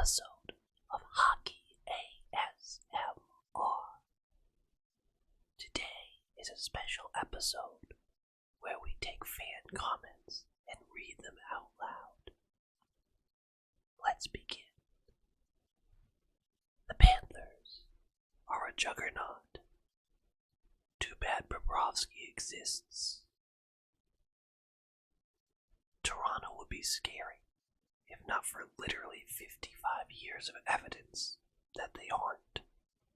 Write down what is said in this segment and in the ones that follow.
episode of Hockey ASMR. Today is a special episode where we take fan comments and read them out loud. Let's begin. The Panthers are a juggernaut. Too bad Bobrovsky exists. Toronto would be scary if not for literally 55 years of evidence that they aren't.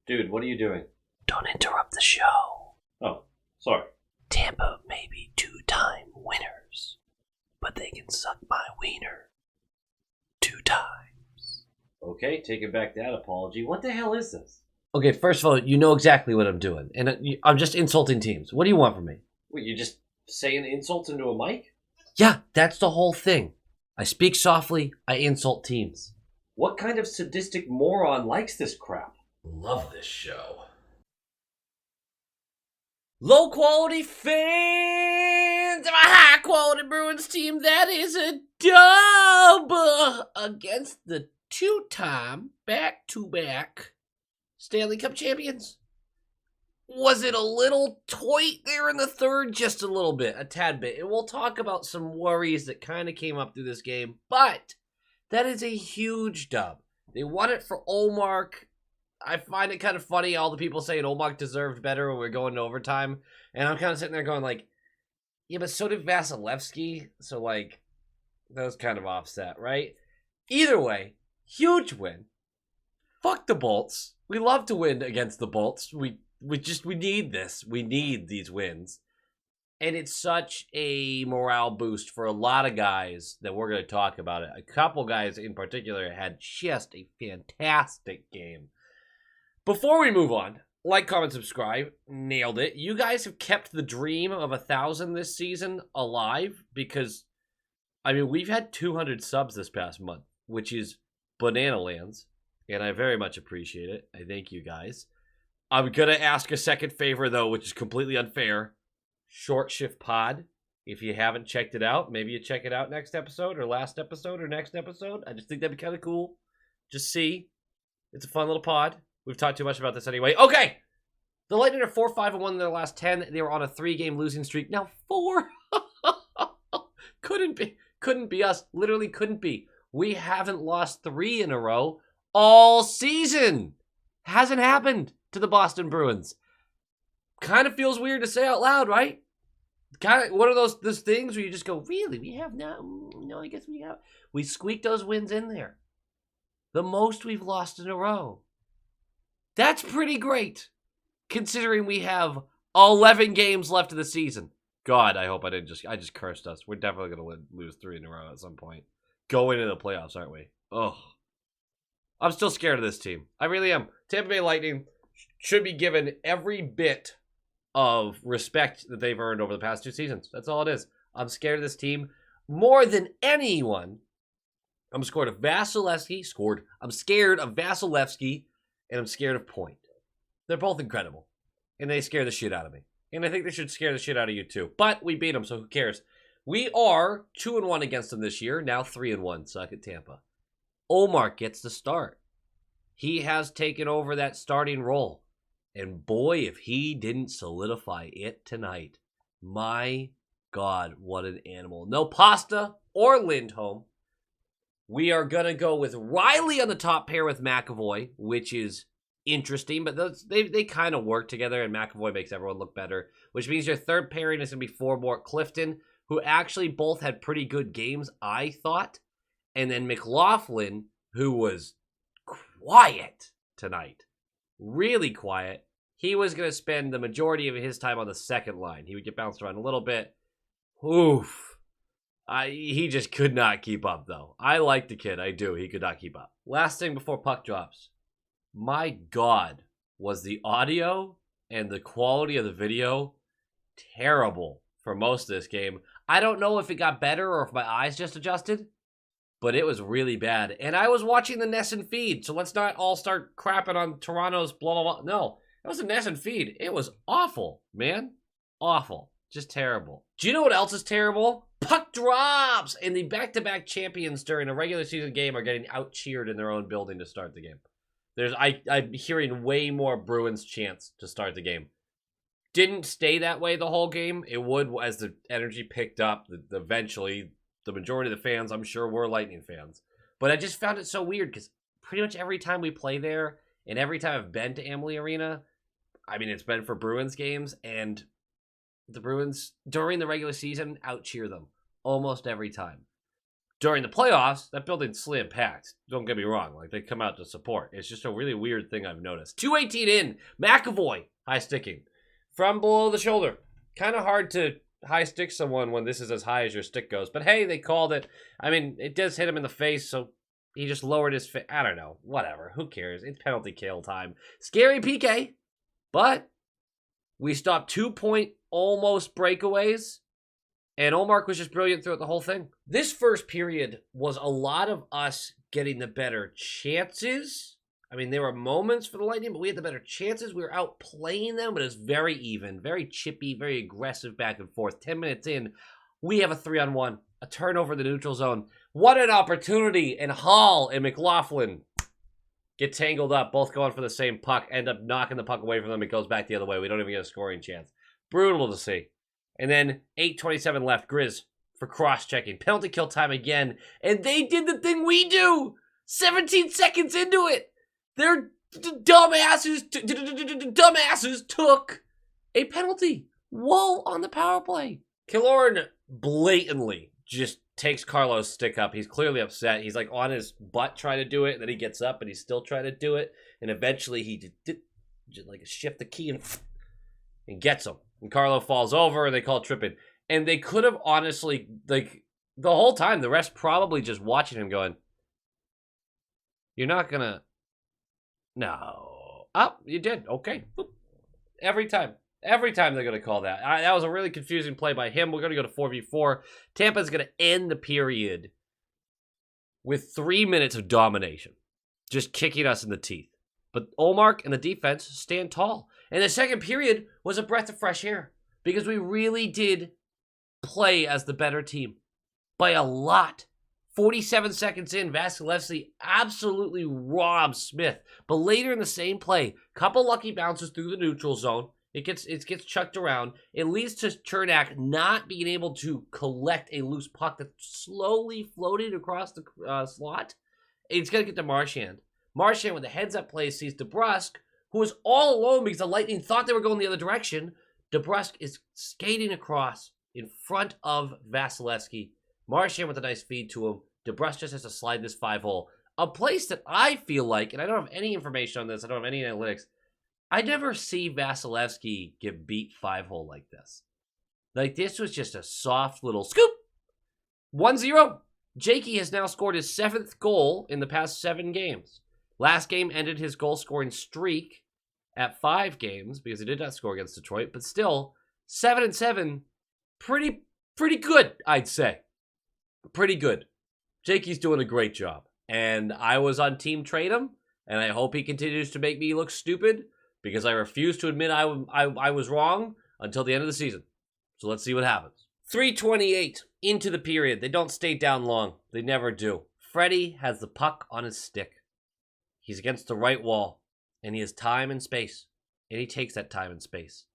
Dude, what are you doing? Don't interrupt the show. Oh, sorry. Tampa may be two-time winners, but they can suck my wiener 2 times. Okay, taking back that apology. What the hell is this? Okay, first of all, you know exactly what I'm doing, and I'm just insulting teams. What do you want from me? What, you just saying insults into a mic? Yeah, that's the whole thing. I speak softly, I insult teams. What kind of sadistic moron likes this crap? Love this show. Low quality fans of a high quality Bruins team. That is a dub against the two-time back-to-back Stanley Cup champions. Was it a little toit there in the third? Just a little bit, a tad bit. And we'll talk about some worries that kind of came up through this game. But that is a huge dub. They won it for Ullmark. I find it kind of funny, all the people saying Ullmark deserved better when we're going to overtime. And I'm kind of sitting there going like, yeah, but so did Vasilevsky. So like, that was kind of offset, right? Either way, huge win. Fuck the Bolts. We love to win against the Bolts. We need this. We need these wins. And it's such a morale boost for a lot of guys that we're going to talk about it. A couple guys in particular had just a fantastic game. Before we move on, like, comment, subscribe. Nailed it. You guys have kept the dream of 1,000 this season alive because, I mean, we've had 200 subs this past month, which is banana lands. And I very much appreciate it. I thank you guys. I'm going to ask a second favor, though, which is completely unfair. Short Shift Pod. If you haven't checked it out, maybe you check it out next episode or last episode or next episode. I just think that'd be kind of cool. Just see. It's a fun little pod. We've talked too much about this anyway. Okay. The Lightning are 4-5-1 in their last 10. They were on a 3-game losing streak. Now 4. Couldn't be us. Literally couldn't be. We haven't lost 3 in a row all season. Hasn't happened to the Boston Bruins. Kind of feels weird to say out loud, right? Kind of one of those things where you just go, really? We have not? No, I guess we have. We squeaked those wins in there. The most we've lost in a row. That's pretty great, considering we have 11 games left of the season. God, I hope I just cursed us. We're definitely going to lose 3 in a row at some point. Go into the playoffs, aren't we? Ugh. I'm still scared of this team. I really am. Tampa Bay Lightning should be given every bit of respect that they've earned over the past 2 seasons. That's all it is. I'm scared of this team more than anyone. I'm scared of Vasilevsky. I'm scared of Vasilevsky, and I'm scared of Point. They're both incredible, and they scare the shit out of me. And I think they should scare the shit out of you too. But we beat them, so who cares? We are 2-1 against them this year. Now 3-1. Suck at Tampa. Ullmark gets the start. He has taken over that starting role. And boy, if he didn't solidify it tonight. My God, what an animal. No Pasta or Lindholm. We are going to go with Riley on the top pair with McAvoy, which is interesting. But they kind of work together, and McAvoy makes everyone look better. Which means your third pairing is going to be Forbort Clifton, who actually both had pretty good games, I thought. And then McLaughlin, who was quiet tonight. Really quiet. He was going to spend the majority of his time on the second line. He would get bounced around a little bit. Oof. He just could not keep up, though. I like the kid. I do. He could not keep up. Last thing before puck drops. My God, was the audio and the quality of the video terrible for most of this game. I don't know if it got better or if my eyes just adjusted. But it was really bad. And I was watching the NESN feed, so let's not all start crapping on Toronto's blah, blah, blah. No, it was a NESN feed. It was awful, man. Awful. Just terrible. Do you know what else is terrible? Puck drops! And the back-to-back champions during a regular season game are getting out-cheered in their own building to start the game. I'm hearing way more Bruins chants to start the game. Didn't stay that way the whole game. It would as the energy picked up. Eventually, the majority of the fans, I'm sure, were Lightning fans. But I just found it so weird because pretty much every time we play there and every time I've been to Amalie Arena, I mean, it's been for Bruins games, and the Bruins, during the regular season, out-cheer them almost every time. During the playoffs, that building's slam packed. Don't get me wrong. Like, they come out to support. It's just a really weird thing I've noticed. 218 in. McAvoy. High sticking. From below the shoulder. Kind of hard to high stick someone when this is as high as your stick goes. But hey, they called it. I mean, it does hit him in the face, so he just lowered his face. I don't know. Whatever. Who cares? It's penalty kill time. Scary PK. But we stopped 2-point almost breakaways. And Ullmark was just brilliant throughout the whole thing. This first period was a lot of us getting the better chances. I mean, there were moments for the Lightning, but we had the better chances. We were outplaying them, but it was very even, very chippy, very aggressive back and forth. 10 minutes in, we have a 3-on-1, a turnover in the neutral zone. What an opportunity! And Hall and McLaughlin get tangled up, both going for the same puck, end up knocking the puck away from them. It goes back the other way. We don't even get a scoring chance. Brutal to see. And then 8:27 left, Grizz for cross-checking. Penalty kill time again. And they did the thing we do. 17 seconds into it. Their dumbasses took a penalty. Whoa, on the power play. Killorn blatantly just takes Carlo's stick up. He's clearly upset. He's like on his butt trying to do it. And then he gets up and he's still trying to do it. And eventually he just like shift the key and gets him. And Carlo falls over and they call tripping. And they could have honestly, like, the whole time, the rest probably just watching him going, you're not gonna, no. Oh, you did. Okay. Boop. Every time they're gonna call that. That was a really confusing play by him. We're gonna go to 4v4. Tampa's gonna end the period with 3 minutes of domination. Just kicking us in the teeth. But Ullmark and the defense stand tall. And the second period was a breath of fresh air because we really did play as the better team by a lot. 47 seconds in, Vasilevsky absolutely robs Smith. But later in the same play, couple lucky bounces through the neutral zone. It gets chucked around. It leads to Chernak not being able to collect a loose puck that slowly floated across the slot. It's going to get to Marchand. Marchand, with a heads-up play, sees DeBrusk, who is all alone because the Lightning thought they were going the other direction. DeBrusk is skating across in front of Vasilevsky. Marchand with a nice feed to him. DeBrusk just has to slide this 5-hole. A place that I feel like, and I don't have any information on this, I don't have any analytics, I never see Vasilevsky get beat 5-hole like this. Like, this was just a soft little scoop. 1-0. Jakey has now scored his 7th goal in the past 7 games. Last game ended his goal-scoring streak at 5 games because he did not score against Detroit, but still, 7-7, pretty good, I'd say. Pretty good. Jakey's doing a great job, and I was on Team Trade him, and I hope he continues to make me look stupid because I refuse to admit I was wrong until the end of the season. So let's see what happens. 3:28 into the period. They don't stay down long. They never do. Freddie has the puck on his stick. He's against the right wall, and he has time and space, and he takes that time and space.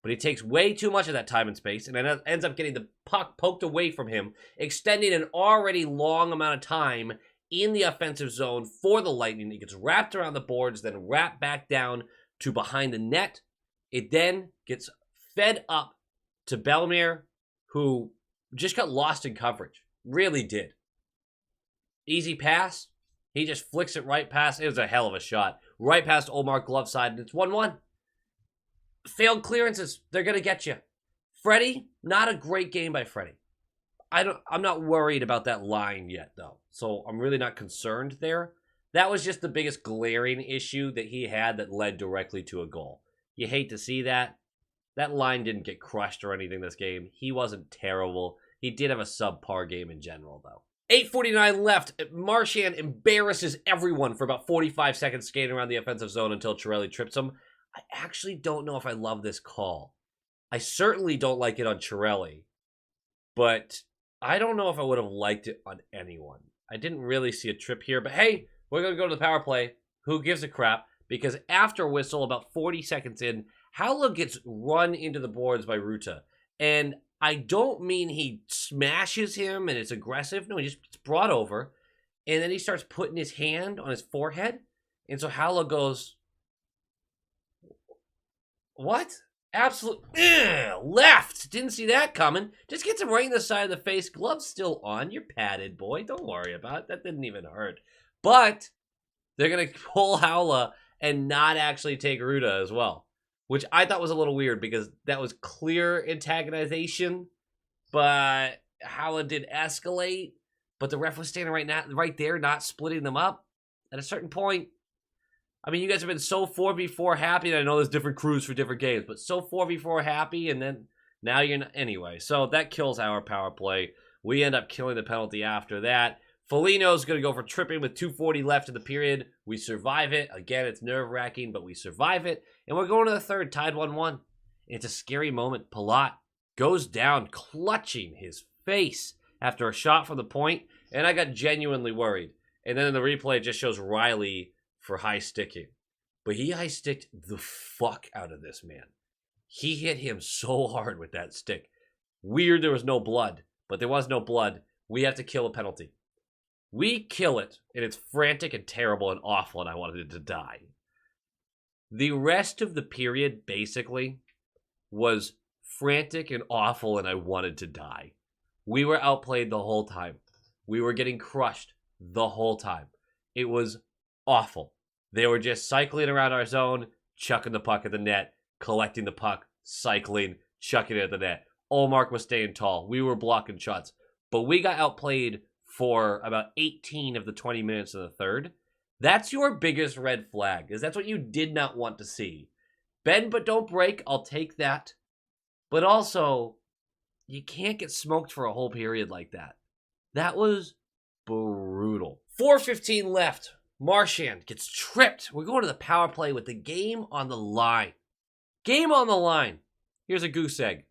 But he takes way too much of that time and space, and then ends up getting the puck poked away from him, extending an already long amount of time in the offensive zone for the Lightning. It gets wrapped around the boards, then wrapped back down to behind the net. It then gets fed up to Bellemare, who just got lost in coverage. Really did. Easy pass. He just flicks it right past. It was a hell of a shot. Right past Ullmark glove side, and it's 1-1. Failed clearances. They're going to get you. Freddie, not a great game by Freddie. I'm not worried about that line yet, though. So I'm really not concerned there. That was just the biggest glaring issue that he had that led directly to a goal. You hate to see that. That line didn't get crushed or anything this game. He wasn't terrible. He did have a subpar game in general, though. 8:49 left. Marchand embarrasses everyone for about 45 seconds skating around the offensive zone until Chiarelli trips him. I actually don't know if I love this call. I certainly don't like it on Chiarelli, but I don't know if I would have liked it on anyone. I didn't really see a trip here, but hey, we're going to go to the power play. Who gives a crap? Because after whistle, about 40 seconds in, Haula gets run into the boards by Ruta. And I don't mean he smashes him and it's aggressive. No, he just gets brought over. And then he starts putting his hand on his forehead. And so Haula goes, what? Absolute left. Didn't see that coming. Just gets him right in the side of the face. Gloves still on. You're padded, boy. Don't worry about it. That didn't even hurt. But they're going to pull Haula and not actually take Ruta as well, which I thought was a little weird because that was clear antagonization, but Haula did escalate. But the ref was standing right there, not splitting them up. At a certain point, I mean, you guys have been so 4v4 happy, and I know there's different crews for different games, but so 4v4 happy, and then now you're not. Anyway, so that kills our power play. We end up killing the penalty after that. Foligno's going to go for tripping with 2:40 left in the period. We survive it. Again, it's nerve-wracking, but we survive it. And we're going to the third, tied 1-1. It's a scary moment. Palat goes down, clutching his face after a shot from the point, and I got genuinely worried. And then in the replay, it just shows Riley for high sticking. But he high sticked the fuck out of this man. He hit him so hard with that stick. Weird there was no blood, but there was no blood. We have to kill a penalty. We kill it, and it's frantic and terrible and awful, and I wanted it to die. The rest of the period, basically, was frantic and awful, and I wanted to die. We were outplayed the whole time. We were getting crushed the whole time. It was awful. They were just cycling around our zone, chucking the puck at the net, collecting the puck, cycling, chucking it at the net. Olmark was staying tall. We were blocking shots. But we got outplayed for about 18 of the 20 minutes of the third. That's your biggest red flag, is that's what you did not want to see. Bend but don't break, I'll take that. But also, you can't get smoked for a whole period like that. That was brutal. 4:15 left. Marchand gets tripped. We're going to the power play with the game on the line. Game on the line. Here's a goose egg.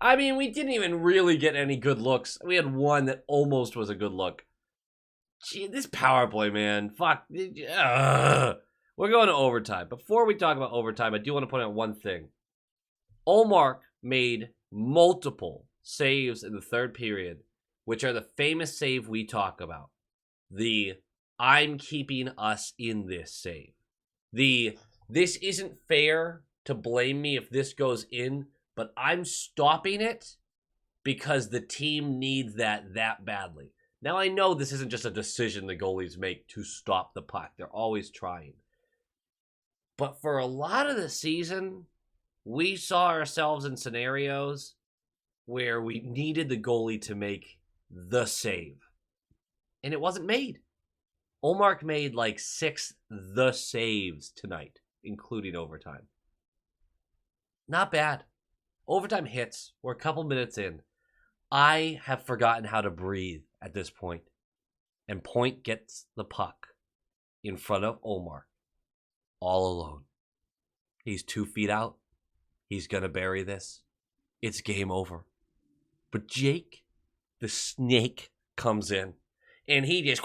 I mean, we didn't even really get any good looks. We had one that almost was a good look. Gee, this power play, man. Fuck. Ugh. We're going to overtime. Before we talk about overtime, I do want to point out one thing. Olmark made multiple saves in the third period, which are the famous save we talk about. The I'm keeping us in this save. The this isn't fair to blame me if this goes in, but I'm stopping it because the team needs that badly. Now, I know this isn't just a decision the goalies make to stop the puck. They're always trying. But for a lot of the season, we saw ourselves in scenarios where we needed the goalie to make the save. And it wasn't made. Olmark made like 6 the saves tonight, including overtime. Not bad. Overtime hits. We're a couple minutes in. I have forgotten how to breathe at this point. And Point gets the puck in front of Olmark. All alone. He's 2 feet out. He's going to bury this. It's game over. But Jake, the snake, comes in. And he just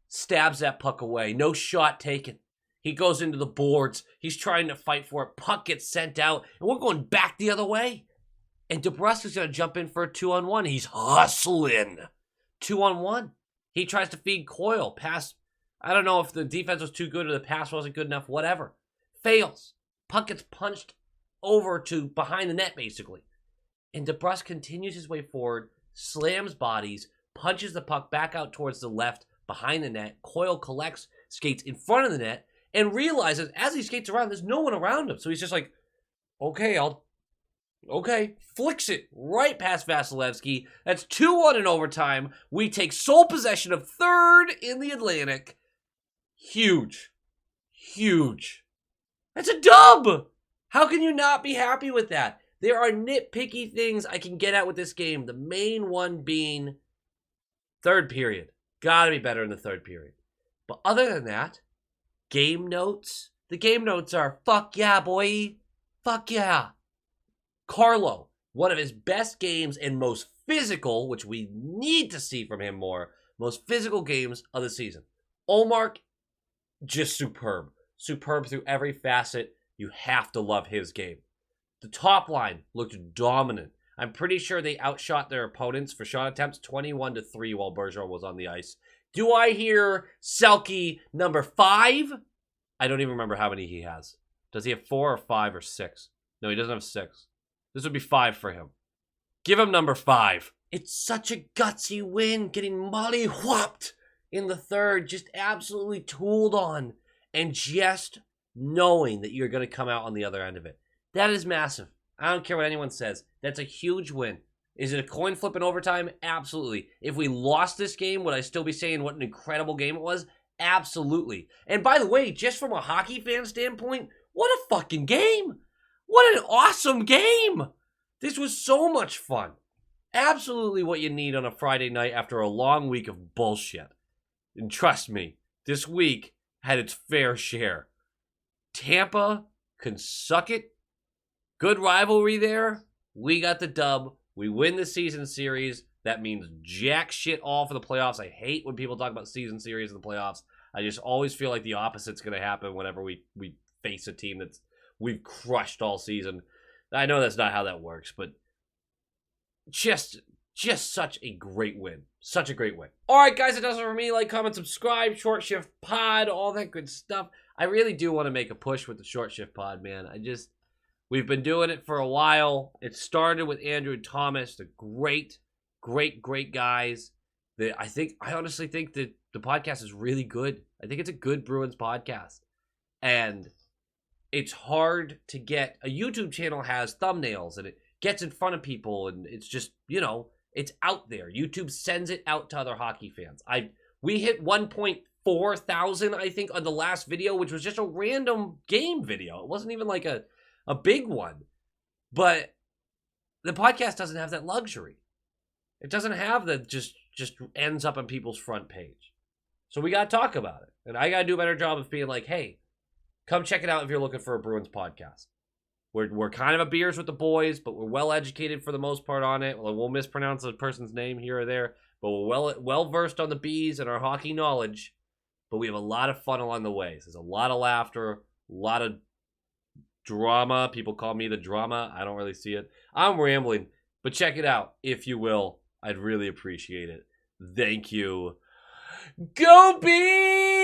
stabs that puck away. No shot taken. He goes into the boards. He's trying to fight for it. Puck gets sent out. And we're going back the other way. And DeBrusk is going to jump in for a 2-on-1. He's hustling. 2-on-1. He tries to feed Coyle. Pass. I don't know if the defense was too good or the pass wasn't good enough. Whatever. Fails. Puck gets punched over to behind the net, basically. And DeBrusk continues his way forward, slams bodies, punches the puck back out towards the left, behind the net. Coyle collects, skates in front of the net, and realizes as he skates around, there's no one around him. So he's just like, okay, flicks it right past Vasilevsky. That's 2-1 in overtime. We take sole possession of third in the Atlantic. Huge. That's a dub. How can you not be happy with that? There are nitpicky things I can get at with this game. The main one being third period. Gotta be better in the third period. But other than that, game notes. The game notes are, fuck yeah, boy. Fuck yeah. Carlo, one of his best games and most physical, which we need to see from him more, most physical games of the season. Ullmark, just superb. Superb through every facet. You have to love his game. The top line looked dominant. I'm pretty sure they outshot their opponents for shot attempts 21-3 while Bergeron was on the ice. Do I hear Selke number 5? I don't even remember how many he has. Does he have 4 or 5 or 6? No, he doesn't have 6. This would be 5 for him. Give him number 5. It's such a gutsy win, getting molly-whopped in the third, just absolutely tooled on, and just knowing that you're going to come out on the other end of it. That is massive. I don't care what anyone says. That's a huge win. Is it a coin flip in overtime? Absolutely. If we lost this game, would I still be saying what an incredible game it was? Absolutely. And by the way, just from a hockey fan standpoint, what a fucking game. What an awesome game. This was so much fun. Absolutely what you need on a Friday night after a long week of bullshit. And trust me, this week had its fair share. Tampa can suck it. Good rivalry there. We got the dub. We win the season series. That means jack shit all for the playoffs. I hate when people talk about season series in the playoffs. I just always feel like the opposite's going to happen whenever we face a team that's we've crushed all season. I know that's not how that works, but just such a great win. Such a great win. All right, guys, it does it for me. Like, comment, subscribe, Short Shift Pod, all that good stuff. I really do want to make a push with the Short Shift Pod, man. We've been doing it for a while. It started with Andrew and Thomas, the great guys. I honestly think that the podcast is really good. I think it's a good Bruins podcast. And it's hard to get. A YouTube channel has thumbnails and it gets in front of people and it's just, it's out there. YouTube sends it out to other hockey fans. We hit 1.4 thousand, I think, on the last video, which was just a random game video. It wasn't even like a big one. But the podcast doesn't have that luxury. It doesn't have that just ends up on people's front page. So we got to talk about it. And I got to do a better job of being like, hey, come check it out if you're looking for a Bruins podcast. We're kind of a beers with the boys, but we're well educated for the most part on it. We'll mispronounce a person's name here or there, but we're well versed on the bees and our hockey knowledge. But we have a lot of fun along the way. So there's a lot of laughter, a lot of drama. People call me the drama. I don't really see it. I'm rambling, but check it out if you will. I'd really appreciate it. Thank you. Go Bees!